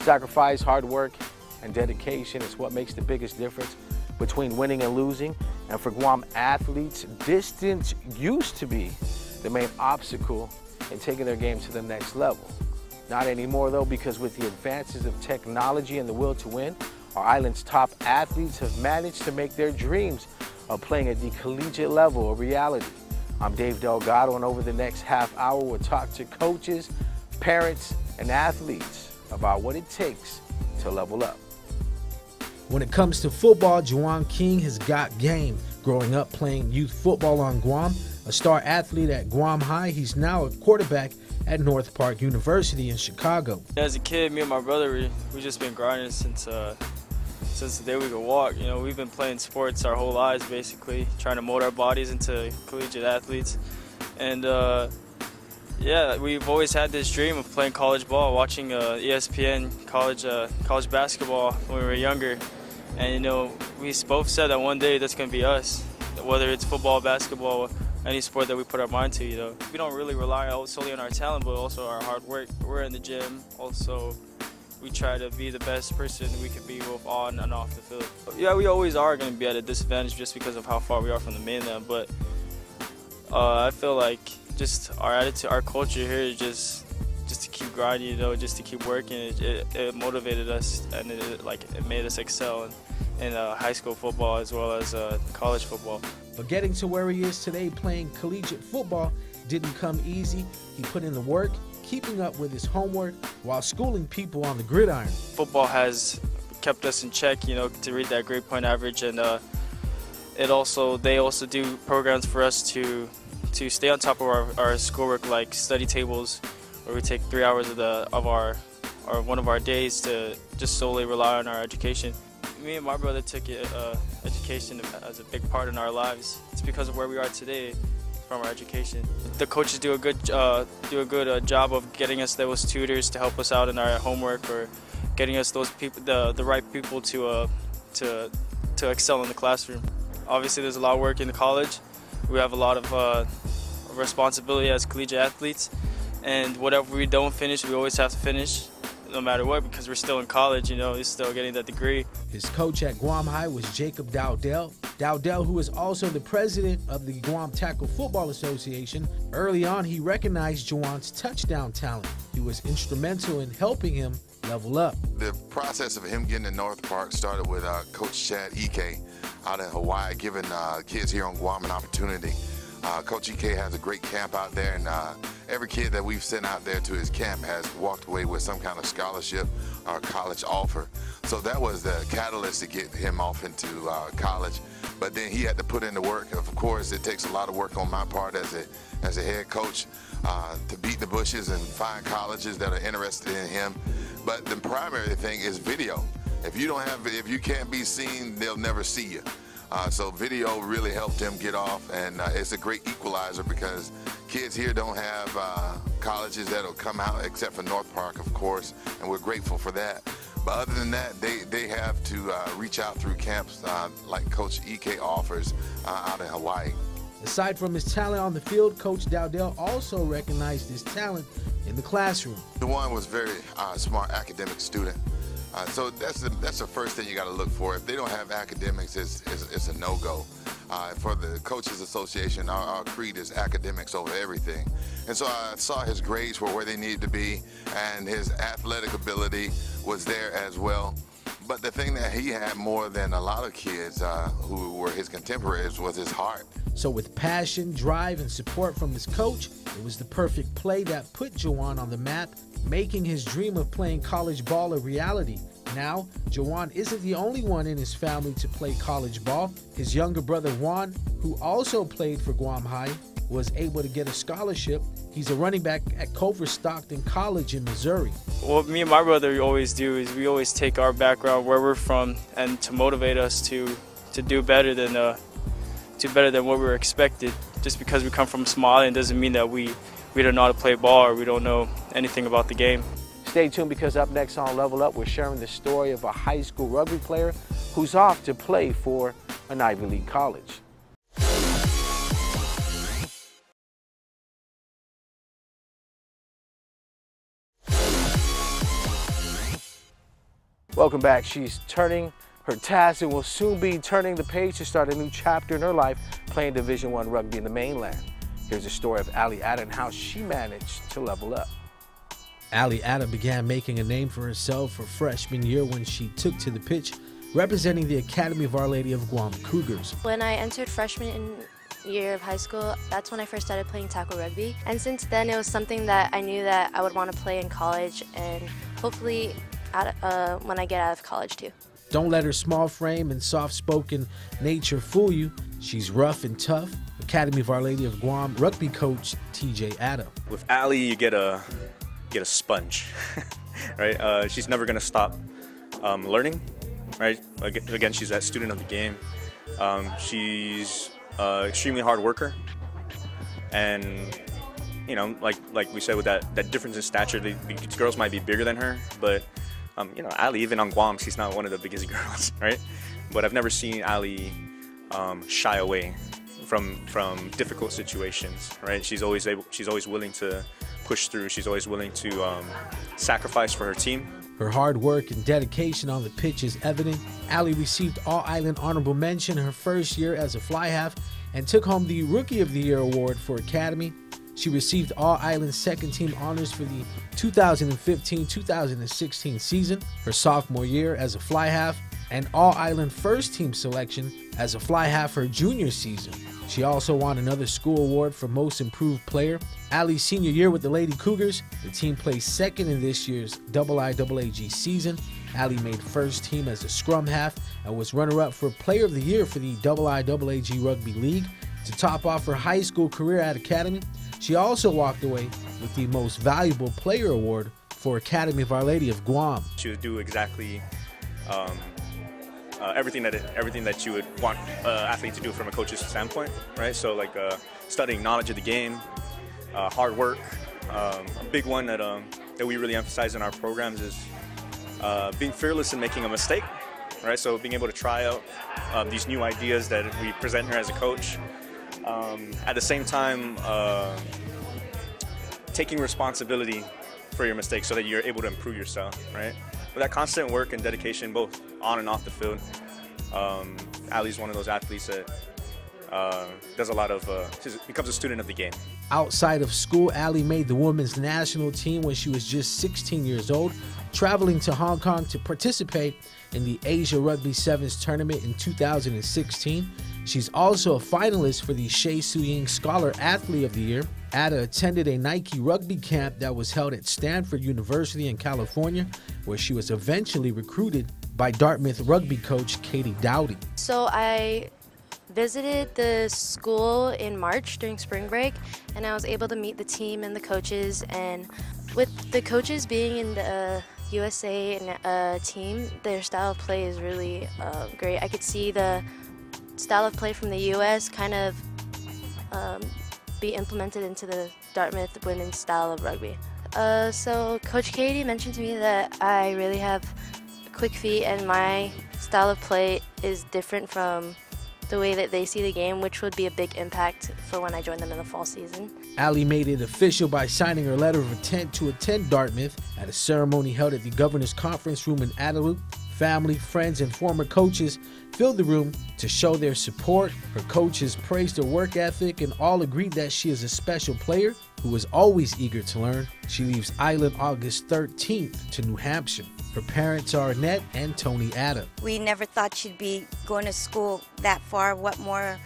Sacrifice, hard work, and dedication is what makes the biggest difference between winning and losing. And for Guam athletes, distance used to be the main obstacle in taking their game to the next level. Not anymore though, because with the advances of technology and the will to win, our island's top athletes have managed to make their dreams of playing at the collegiate level a reality. I'm Dave Delgado, and over the next half hour we'll talk to coaches, parents, and athletes about what it takes to level up. When it comes to football, Juwan King has got game. Growing up playing youth football on Guam, a star athlete at Guam High, he's now a quarterback at North Park University in Chicago. As a kid, me and my brother, we just been grinding since the day we could walk. You know, we've been playing sports our whole lives, basically, trying to mold our bodies into collegiate athletes. And yeah, we've always had this dream of playing college ball, watching ESPN college basketball when we were younger. And you know, we both said that one day that's going to be us, whether it's football, basketball, any sport that we put our mind to. You know, we don't really rely solely on our talent, but also our hard work. We're in the gym. Also, we try to be the best person we can be both on and off the field. Yeah, we always are going to be at a disadvantage just because of how far we are from the mainland. But I feel like just our attitude, our culture here is just to keep grinding, you know, just to keep working. It motivated us, and it made us excel in high school football as well as college football. But getting to where he is today playing collegiate football didn't come easy. He put in the work, keeping up with his homework while schooling people on the gridiron. Football has kept us in check, you know, to reach that grade point average, and they also do programs for us to stay on top of our schoolwork, like study tables, where we take 3 hours of one of our days to just solely rely on our education. Me and my brother took education as a big part in our lives. It's because of where we are today from our education. The coaches do a good job of getting us those tutors to help us out in our homework, or getting us those people, the right people to excel in the classroom. Obviously, there's a lot of work in the college. We have a lot of responsibility as collegiate athletes, and whatever we don't finish, we always have to finish, no matter what, because we're still in college, you know, we're still getting that degree. His coach at Guam High was Jacob Dowdell. Dowdell, who is also the president of the Guam Tackle Football Association. Early on, he recognized Juwan's touchdown talent. He was instrumental in helping him level up. The process of him getting to North Park started with Coach Chad Ike out in Hawaii, giving kids here on Guam an opportunity. Coach Ike has a great camp out there, and every kid that we've sent out there to his camp has walked away with some kind of scholarship or college offer. So that was the catalyst to get him off into college. But then he had to put in the work. Of course, it takes a lot of work on my part as a head coach to beat the bushes and find colleges that are interested in him. But the primary thing is video. If you can't be seen, they'll never see you. So video really helped him get off, and it's a great equalizer because kids here don't have colleges that'll come out except for North Park, of course, and we're grateful for that. But other than that, they have to reach out through camps like Coach Ike offers out in Hawaii. Aside from his talent on the field, Coach Dowdell also recognized his talent in the classroom. Juwan was a very smart academic student. So that's the first thing you got to look for. If they don't have academics, it's a no-go. For the Coaches Association, our creed is academics over everything. And so I saw his grades were where they needed to be, and his athletic ability was there as well. But the thing that he had more than a lot of kids who were his contemporaries was his heart. So with passion, drive, and support from his coach, it was the perfect play that put Juwan on the map, making his dream of playing college ball a reality. Now, Juwan isn't the only one in his family to play college ball. His younger brother Juan, who also played for Guam High, was able to get a scholarship. He's a running back at Culver Stockton College in Missouri. What me and my brother always do is we always take our background, where we're from, and to motivate us to do better than what we were expected. Just because we come from a small island doesn't mean that we don't know how to play ball or we don't know anything about the game. Stay tuned, because up next on Level Up, we're sharing the story of a high school rugby player who's off to play for an Ivy League college. Welcome back. She's turning her task and will soon be turning the page to start a new chapter in her life, playing Division I rugby in the mainland. Here's the story of Annette Ada and how she managed to level up. Annette Ada began making a name for herself her freshman year when she took to the pitch, representing the Academy of Our Lady of Guam Cougars. When I entered freshman year of high school, that's when I first started playing tackle rugby. And since then, it was something that I knew that I would want to play in college and hopefully when I get out of college too. Don't let her small frame and soft-spoken nature fool you. She's rough and tough. Academy of Our Lady of Guam rugby coach TJ Ada. With Allie, you get a sponge, right? She's never gonna stop learning, right? Again, she's that student of the game. She's extremely hard worker, and you know, like we said, with that difference in stature, these girls might be bigger than her, but you know, Allie, even on Guam, she's not one of the biggest girls, right? But I've never seen Allie shy away from difficult situations, right? She's always willing to push through. She's always willing to sacrifice for her team. Her hard work and dedication on the pitch is evident. Allie received All-Island Honorable Mention her first year as a fly half and took home the Rookie of the Year award for Academy. She received All-Island Second Team honors for the 2015-2016 season, her sophomore year as a fly half, and All-Island First Team selection as a fly half her junior season. She also won another school award for Most Improved Player. Allie's senior year with the Lady Cougars, the team placed second in this year's IIAG season. Allie made first team as a scrum half and was runner-up for Player of the Year for the IIAG Rugby League. To top off her high school career at Academy, she also walked away with the Most Valuable Player Award for Academy of Our Lady of Guam. She would do exactly everything that you would want an athlete to do from a coach's standpoint, right? So like studying knowledge of the game, hard work. A big one that we really emphasize in our programs is being fearless in making a mistake, right? So being able to try out these new ideas that we present here as a coach. At the same time, taking responsibility for your mistakes so that you're able to improve yourself, right? With that constant work and dedication, both on and off the field, Allie's one of those athletes that does a lot of, becomes a student of the game. Outside of school, Allie made the women's national team when she was just 16 years old, traveling to Hong Kong to participate in the Asia Rugby Sevens tournament in 2016. She's also a finalist for the Shea Suying Scholar Athlete of the Year. Ada attended a Nike rugby camp that was held at Stanford University in California, where she was eventually recruited by Dartmouth rugby coach Katie Dowdell. So I visited the school in March during spring break, and I was able to meet the team and the coaches. And with the coaches being in the USA team, their style of play is really great. I could see the style of play from the US kind of be implemented into the Dartmouth women's style of rugby. So Coach Katie mentioned to me that I really have quick feet and my style of play is different from the way that they see the game, which would be a big impact for when I join them in the fall season. Allie made it official by signing her letter of intent to attend Dartmouth at a ceremony held at the Governor's Conference Room in Adelaide. Family, friends, and former coaches filled the room to show their support. Her coaches praised her work ethic and all agreed that she is a special player who is always eager to learn. She leaves Island August 13th to New Hampshire. Her parents are Annette and Tony Ada. We never thought she'd be going to school that far. What more,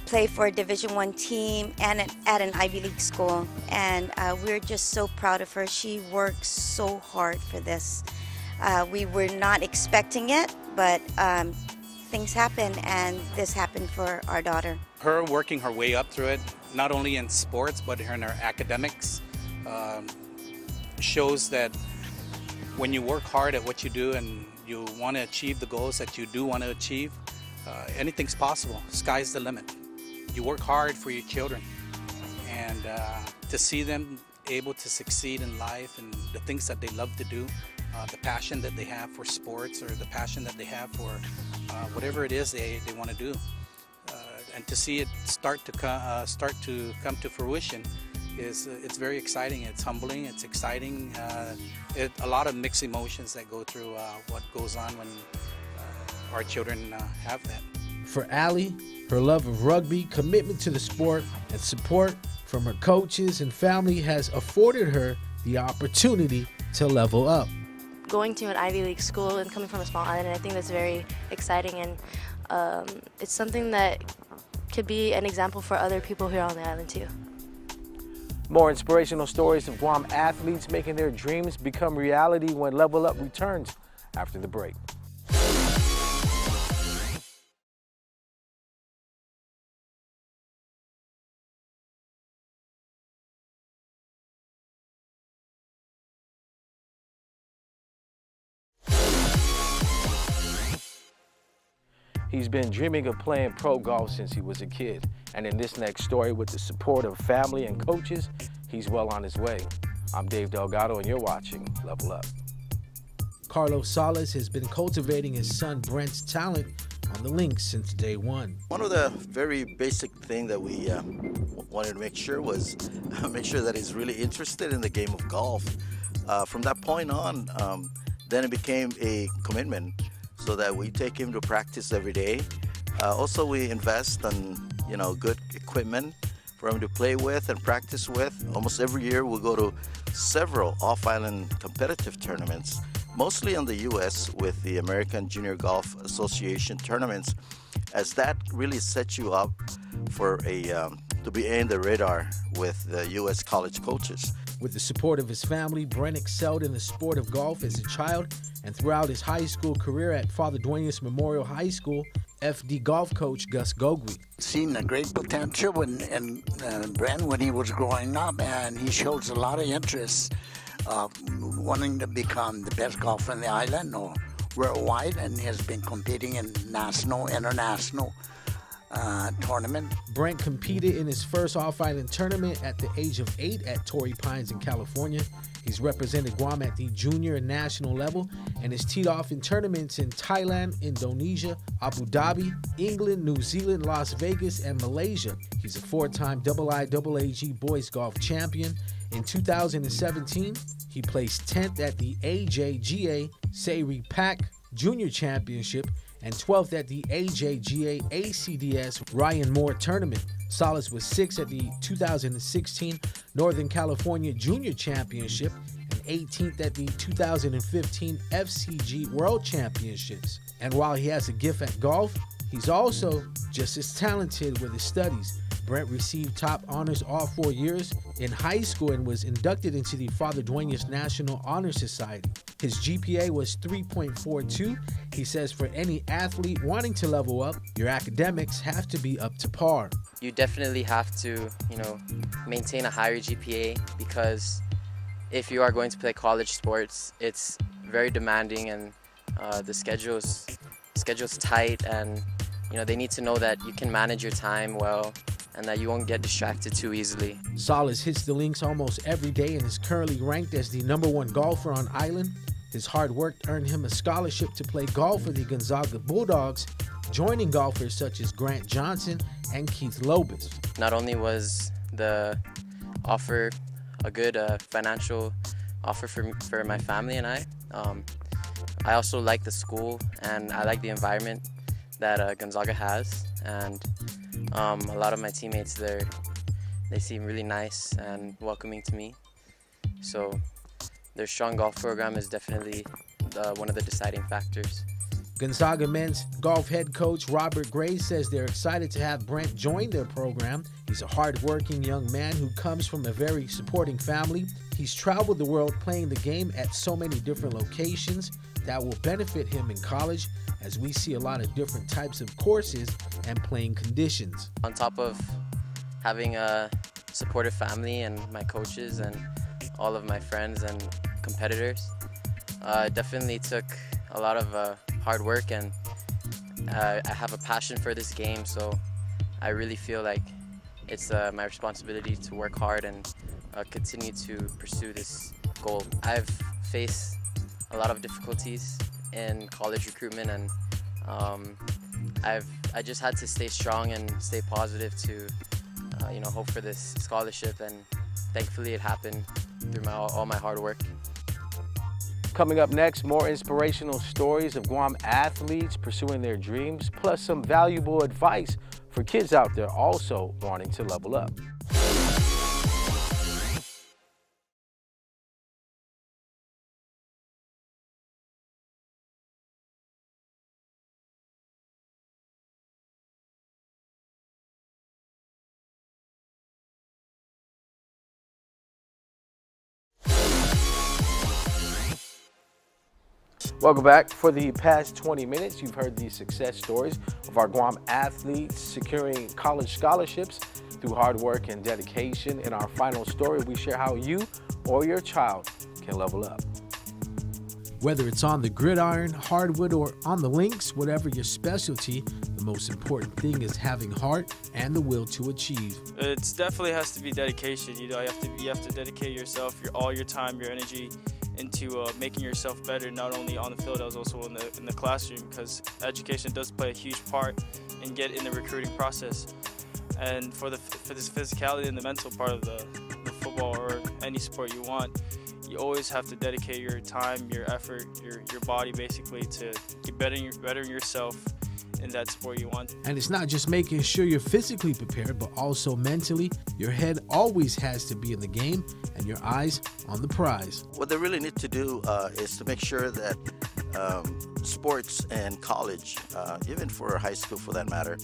play for a Division I team and at an Ivy League school. And we're just so proud of her. She works so hard for this. We were not expecting it, but things happen, and this happened for our daughter. Her working her way up through it, not only in sports, but in her academics, shows that when you work hard at what you do and you want to achieve the goals that you do want to achieve, anything's possible. Sky's the limit. You work hard for your children, and to see them able to succeed in life and the things that they love to do, the passion that they have for sports or the passion that they have for whatever it is they want to do, and to see it start to come to fruition it's very exciting. It's humbling. It's exciting. A lot of mixed emotions that go through what goes on when our children have that. For Allie, her love of rugby, commitment to the sport, and support from her coaches and family has afforded her the opportunity to level up. Going to an Ivy League school and coming from a small island, I think that's very exciting, and it's something that could be an example for other people here on the island too. More inspirational stories of Guam athletes making their dreams become reality when Level Up returns after the break. He's been dreaming of playing pro golf since he was a kid. And in this next story, with the support of family and coaches, he's well on his way. I'm Dave Delgado, and you're watching Level Up. Carlos Salas has been cultivating his son Brent's talent on the links since day one. One of the very basic things that we wanted to make sure was make sure that he's really interested in the game of golf. From that point on, then it became a commitment, so that we take him to practice every day. Also, we invest in good equipment for him to play with and practice with. Almost every year we'll go to several off-island competitive tournaments, mostly in the U.S. with the American Junior Golf Association tournaments, as that really sets you up for to be in the radar with the U.S. college coaches. With the support of his family, Brent excelled in the sport of golf as a child, and throughout his high school career at Father Duenas Memorial High School, FD golf coach Gus Gogui. Seen a great potential in Brent when he was growing up, and he shows a lot of interest wanting to become the best golfer in the island or worldwide, and has been competing in national, international tournament. Brent competed in his first off-island tournament at the age of 8 at Torrey Pines in California. He's represented Guam at the junior and national level and has teed off in tournaments in Thailand, Indonesia, Abu Dhabi, England, New Zealand, Las Vegas, and Malaysia. He's a 4-time IIAAG boys golf champion. In 2017, he placed 10th at the AJGA Seri Pac Junior Championship and 12th at the AJGA ACDS Ryan Moore Tournament. Salas was 6th at the 2016 Northern California Junior Championship and 18th at the 2015 FCG World Championships. And while he has a gift at golf, he's also just as talented with his studies. Brent received top honors all 4 years in high school and was inducted into the Father Duenas National Honor Society. His GPA was 3.42. He says for any athlete wanting to level up, your academics have to be up to par. You definitely have to, maintain a higher GPA, because if you are going to play college sports, it's very demanding, and the schedule's tight, and they need to know that you can manage your time well and that you won't get distracted too easily. Salas hits the links almost every day and is currently ranked as the #1 golfer on island. His hard work earned him a scholarship to play golf for the Gonzaga Bulldogs, joining golfers such as Grant Johnson and Keith Lobus. Not only was the offer a good financial offer for my family and I also like the school, and I like the environment that Gonzaga has, and a lot of my teammates there, they seem really nice and welcoming to me. So their strong golf program is definitely one of the deciding factors. Gonzaga men's golf head coach Robert Gray says they're excited to have Brent join their program. He's a hard-working young man who comes from a very supporting family. He's traveled the world playing the game at so many different locations that will benefit him in college, as we see a lot of different types of courses and playing conditions. On top of having a supportive family and my coaches and all of my friends and competitors, it definitely took a lot of hard work, and I have a passion for this game, so I really feel like it's my responsibility to work hard and continue to pursue this goal. I've faced a lot of difficulties in college recruitment, and I just had to stay strong and stay positive to hope for this scholarship, and thankfully it happened through all my hard work. Coming up next, more inspirational stories of Guam athletes pursuing their dreams, plus some valuable advice for kids out there also wanting to level up. Welcome back. For the past 20 minutes, you've heard the success stories of our Guam athletes securing college scholarships through hard work and dedication. In our final story, we share how you or your child can level up. Whether it's on the gridiron, hardwood, or on the links, whatever your specialty, the most important thing is having heart and the will to achieve. It definitely has to be dedication. You know, you have to dedicate yourself, all your time, your energy into making yourself better, not only on the field, as also in the classroom, because education does play a huge part in the recruiting process. And for this physicality and the mental part of the football or any sport you want, you always have to dedicate your time, your effort, your body basically to get bettering yourself in that sport you want. And it's not just making sure you're physically prepared, but also mentally. Your head always has to be in the game and your eyes on the prize. What they really need to do is to make sure that sports and college, even for high school for that matter,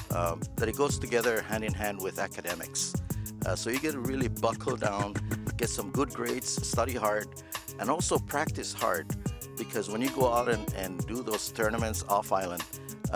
that it goes together hand in hand with academics. So you get to really buckle down, get some good grades, study hard, and also practice hard. Because when you go out and do those tournaments off island,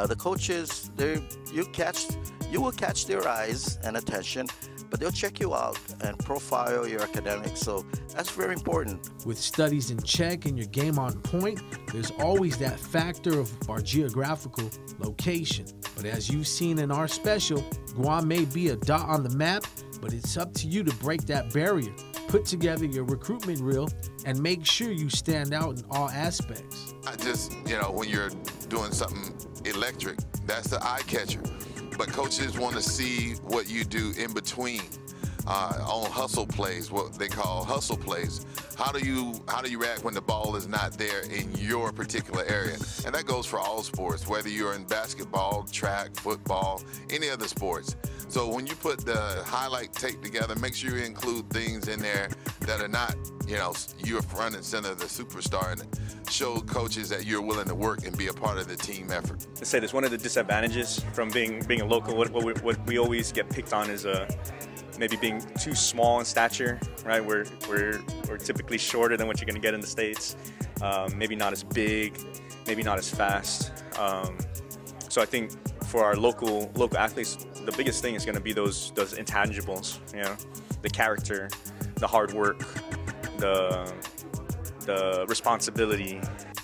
the coaches, you will catch their eyes and attention, but they'll check you out and profile your academics, so that's very important. With studies in check and your game on point, there's always that factor of our geographical location. But as you've seen in our special, Guam may be a dot on the map, but it's up to you to break that barrier. Put together your recruitment reel and make sure you stand out in all aspects. I just, when you're doing something electric, that's the eye catcher. But coaches want to see what you do in between on hustle plays, what they call hustle plays. How do you react when the ball is not there in your particular area? And that goes for all sports, whether you're in basketball, track, football, any other sports. So when you put the highlight tape together, make sure you include things in there that are not, you're front and center, the superstar, and show coaches that you're willing to work and be a part of the team effort. Let's say this, one of the disadvantages from being a local, what we always get picked on is maybe being too small in stature, right? We're typically shorter than what you're going to get in the States. Maybe not as big, maybe not as fast. So I think for our local athletes, the biggest thing is going to be those intangibles, the character, the hard work, the responsibility.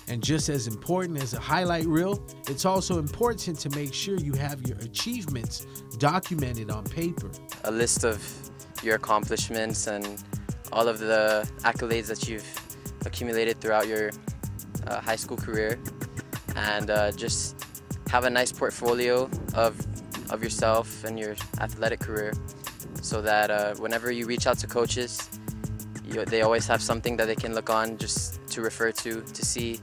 And just as important as a highlight reel, it's also important to make sure you have your achievements documented on paper. A list of your accomplishments and all of the accolades that you've accumulated throughout your high school career, and just have a nice portfolio of yourself and your athletic career, so that whenever you reach out to coaches, they always have something that they can look on just to refer to see,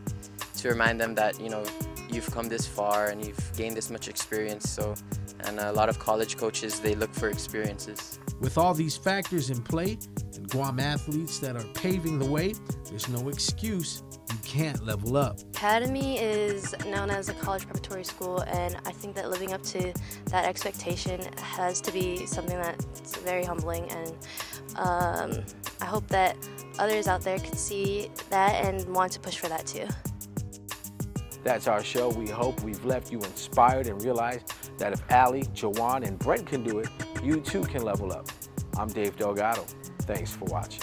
to remind them that you've come this far and you've gained this much experience. And a lot of college coaches, they look for experiences. With all these factors in play and Guam athletes that are paving the way, there's no excuse you can't level up. Academy is known as a college preparatory school, and I think that living up to that expectation has to be something that's very humbling, and I hope that others out there could see that and want to push for that too. That's our show. We hope we've left you inspired and realized that if Allie, Jawan, and Brent can do it, you too can level up. I'm Dave Delgado. Thanks for watching.